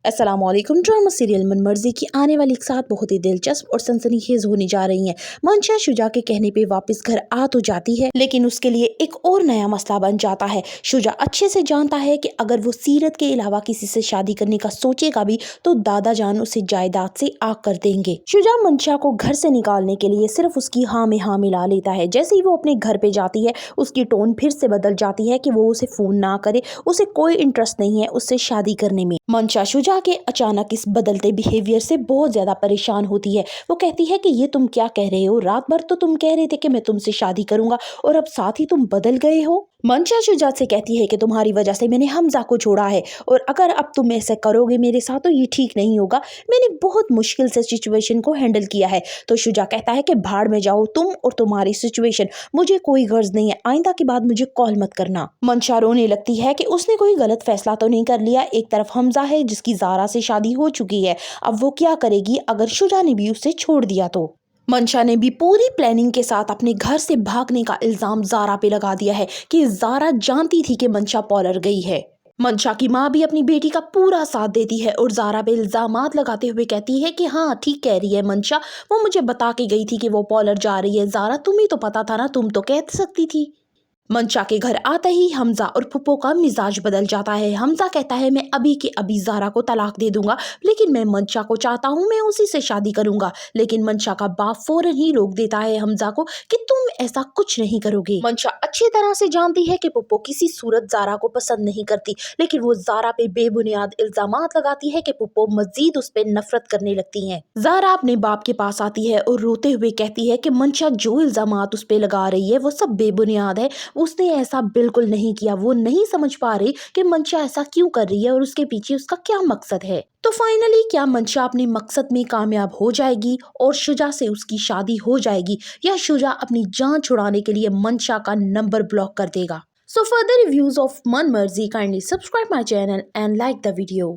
अस्सलाम वालेकुम। Drama serial मन मर्जी की आने वाली एक साथ बहुत ही दिलचस्प और सनसनीखेज होने जा रही हैं। मंशा शुजा के कहने पे वापस घर आ तो जाती है, लेकिन उसके लिए एक और नया मसला बन जाता है। शुजा अच्छे से जानता है कि अगर वो सीरत के अलावा किसी से शादी करने का सोचेगा भी तो दादा जान उसे जायदाद से आग कर देंगे। शुजा मंशा को घर से निकालने के लिए सिर्फ उसकी हाँ में हाँ मिला लेता है। जैसे ही वो अपने घर पे जाती है उसकी टोन फिर से बदल जाती है कि वो उसे फोन ना करे, उसे कोई इंटरेस्ट नहीं है उससे शादी करने में। मंशा शुजा के अचानक इस बदलते बिहेवियर से बहुत ज्यादा परेशान होती है। वो कहती है कि ये तुम क्या कह रहे हो, रात भर तो तुम कह रहे थे कि मैं तुमसे शादी करूंगा और अब साथ ही तुम बदल गए हो। मंशा शुजा से कहती है कि तुम्हारी वजह से मैंने हमजा को छोड़ा है और अगर अब तुम ऐसा करोगे मेरे साथ तो ये ठीक नहीं होगा। मैंने बहुत मुश्किल से सिचुएशन को हैंडल किया है। तो शुजा कहता है कि भाड़ में जाओ तुम और तुम्हारी सिचुएशन, मुझे कोई गर्ज नहीं है, आइंदा के बाद मुझे कॉल मत करना। मंशा रोने लगती है कि उसने कोई गलत फैसला तो नहीं कर लिया। एक तरफ हमजा है जिसकी ज़ारा से शादी हो चुकी है, अब वो क्या करेगी अगर शुजा ने भी उसे छोड़ दिया तो। मंशा ने भी पूरी प्लानिंग के साथ अपने घर से भागने का इल्जाम ज़ारा पे लगा दिया है कि ज़ारा जानती थी कि मंशा पॉलर गई है। मंशा की माँ भी अपनी बेटी का पूरा साथ देती है और ज़ारा पे इल्जामात लगाते हुए कहती है कि हाँ ठीक कह रही है मंशा, वो मुझे बता के गई थी कि वो पॉलर जा रही है। ज़ारा तुम्हें तो पता था ना, तुम तो कह सकती थी। मंशा के घर आते ही हमजा और फुप्पो का मिजाज बदल जाता है। हमजा कहता है मैं अभी के अभी ज़ारा को तलाक दे दूंगा, लेकिन मैं मंशा को चाहता हूँ, मैं उसी से शादी करूंगा। लेकिन मंशा का बाप फौरन ही रोक देता है हमजा को कि तुम ऐसा कुछ नहीं करोगे। मंशा अच्छी तरह से जानती है कि फुप्पो किसी सूरत ज़ारा को पसंद नहीं करती, लेकिन वो ज़ारा पे बेबुनियाद इल्जामात लगाती है कि फुप्पो मजीद उस पर नफरत करने लगती है। ज़ारा अपने बाप के पास आती है और रोते हुए कहती है कि मंशा जो इल्जामात उस पर लगा रही है वो सब बेबुनियाद है, उसने ऐसा बिल्कुल नहीं किया। वो नहीं समझ पा रही कि मंशा ऐसा क्यों कर रही है और उसके पीछे उसका क्या मकसद है। तो फाइनली क्या मंशा अपने मकसद में कामयाब हो जाएगी और शुजा से उसकी शादी हो जाएगी, या शुजा अपनी जान छुड़ाने के लिए मंशा का नंबर ब्लॉक कर देगा? So for the reviews of Man Marzi, kindly subscribe my channel and like the video.